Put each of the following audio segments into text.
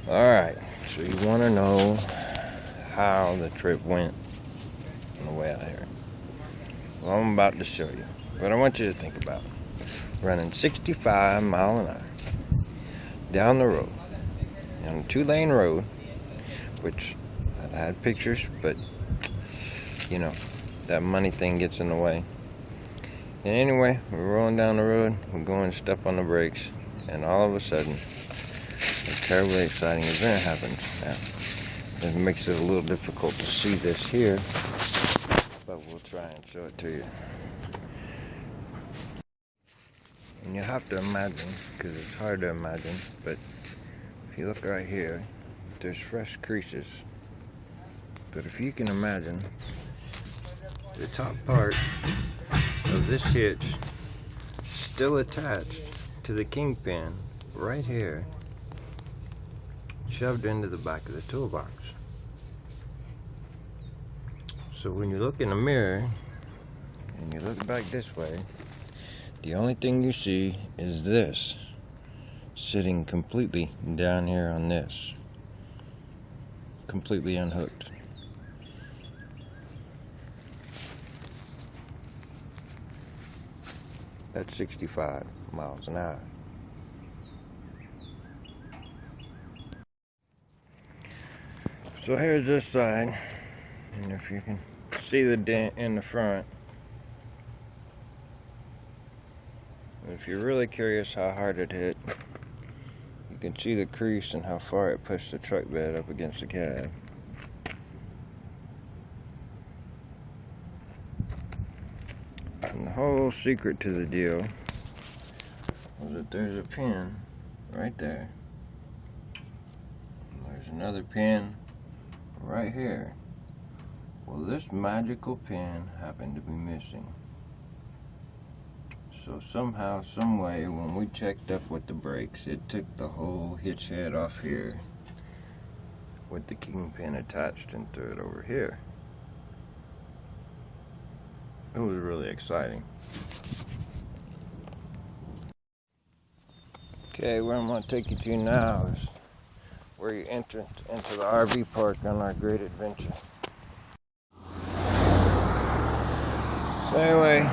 Alright, so you want to know how the trip went on the way out here. Well, I'm about to show you. But I want you to think about it. Running 65 mile an hour down the road, on a 2-lane road, which I had pictures, but you know, that money thing gets in the way. And anyway, we're rolling down the road, we're going to step on the brakes, and all of a sudden, a terribly exciting event happens. Now, it makes it a little difficult to see this here, but we'll try and show it to you. And you have to imagine, because it's hard to imagine, but if you look right here, there's fresh creases. But if you can imagine, the top part of this hitch still attached to the kingpin right here, shoved into the back of the toolbox. So when you look in the mirror and you look back this way, the only thing you see is this sitting completely down here on this, completely unhooked. That's 65 miles an hour. So here's this side, and if you can see the dent in the front, if you're really curious how hard it hit, you can see the crease and how far it pushed the truck bed up against the cab. And the whole secret to the deal was that there's a pin right there. There's another pin right here. Well, this magical pin happened to be missing. So somehow, some way, when we checked up with the brakes, it took the whole hitch head off here with the kingpin attached and threw it over here. It was really exciting. Okay, where I'm going to take you to now is where you enter into the RV park on our great adventure. So anyway,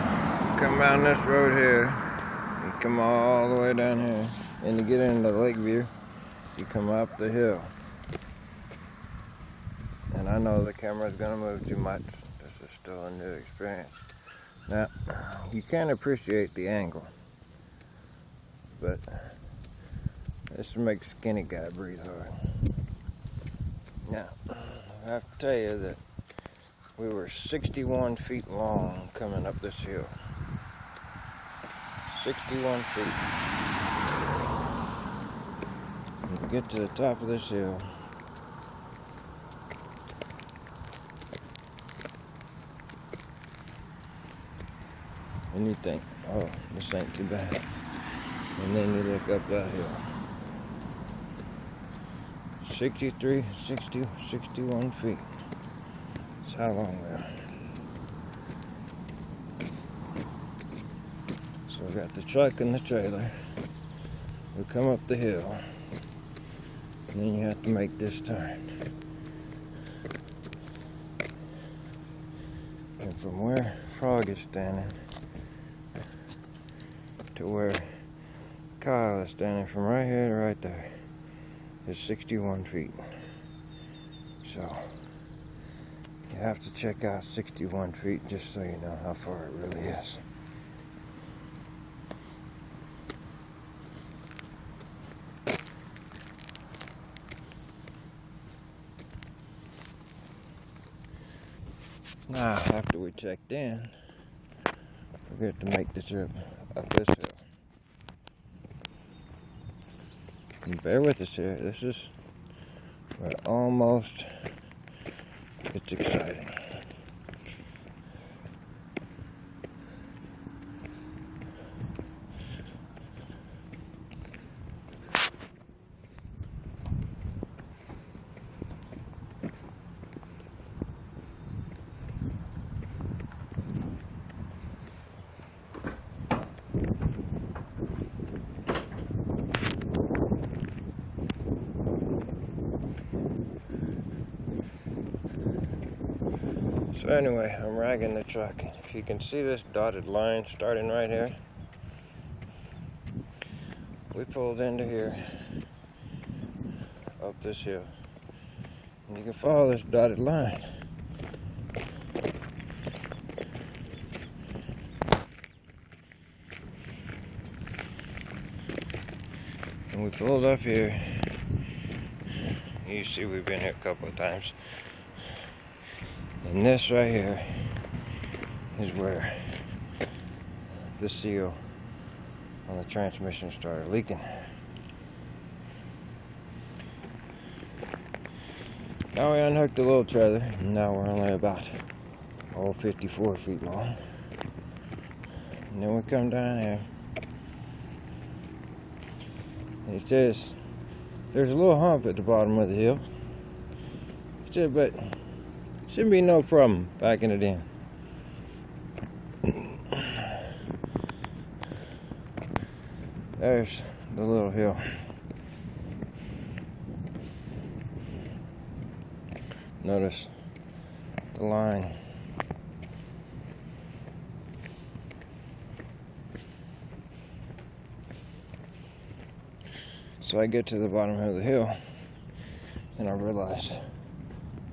come down this road here and come all the way down here, and to get into Lakeview you come up the hill. And I know the camera's gonna move too much. This is still a new experience. Now you can appreciate the angle, but this makes skinny guy breathe hard. Now I have to tell you that we were 61 feet long coming up this hill. 61 feet. When we get to the top of this hill, and you think, oh, this ain't too bad. And then you look up that hill. 63, 60, 61 feet. That's how long we are. So we got the truck and the trailer. We come up the hill, and then you have to make this turn. And from where Frog is standing to where Kyle is standing, from right here to right there, is 61 feet. So you have to check out 61 feet just so you know how far it really is. Now, after we checked in, we get to make the trip up this hill. And bear with us here. This is where almost it's exciting. So anyway, I'm ragging the truck. If you can see this dotted line starting right here, we pulled into here up this hill. And you can follow this dotted line. And we pulled up here. You see we've been here a couple of times. And this right here is where the seal on the transmission started leaking. Now we unhooked the little trailer, and now we're only about 54 feet long. And then we come down here, and it says there's a little hump at the bottom of the hill. It said, but shouldn't be no problem backing it in. There's the little hill. Notice the line. So I get to the bottom of the hill and I realize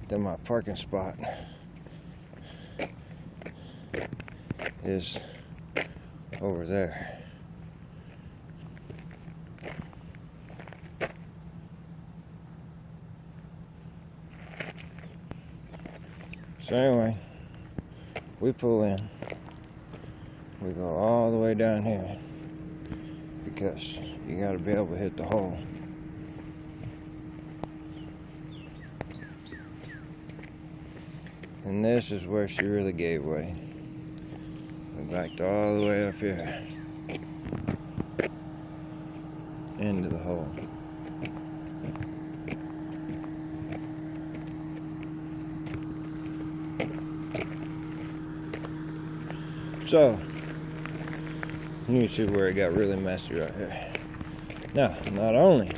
that my parking spot is over there. So anyway, we pull in. We go all the way down here because you got to be able to hit the hole. And this is where she really gave way. We backed all the way up here into the hole. So, you see where it got really messy right here. Now, not only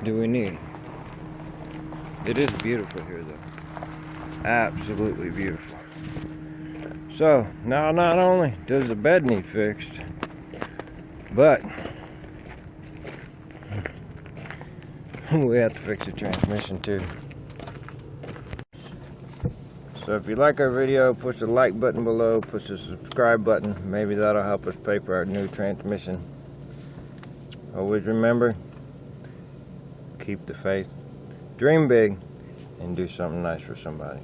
do we need, it is beautiful here though. Absolutely beautiful. So, now not only does the bed need fixed, but we have to fix the transmission too. So if you like our video, push the like button below, push the subscribe button. Maybe that'll help us pay for our new transmission. Always remember, keep the faith, dream big, and do something nice for somebody.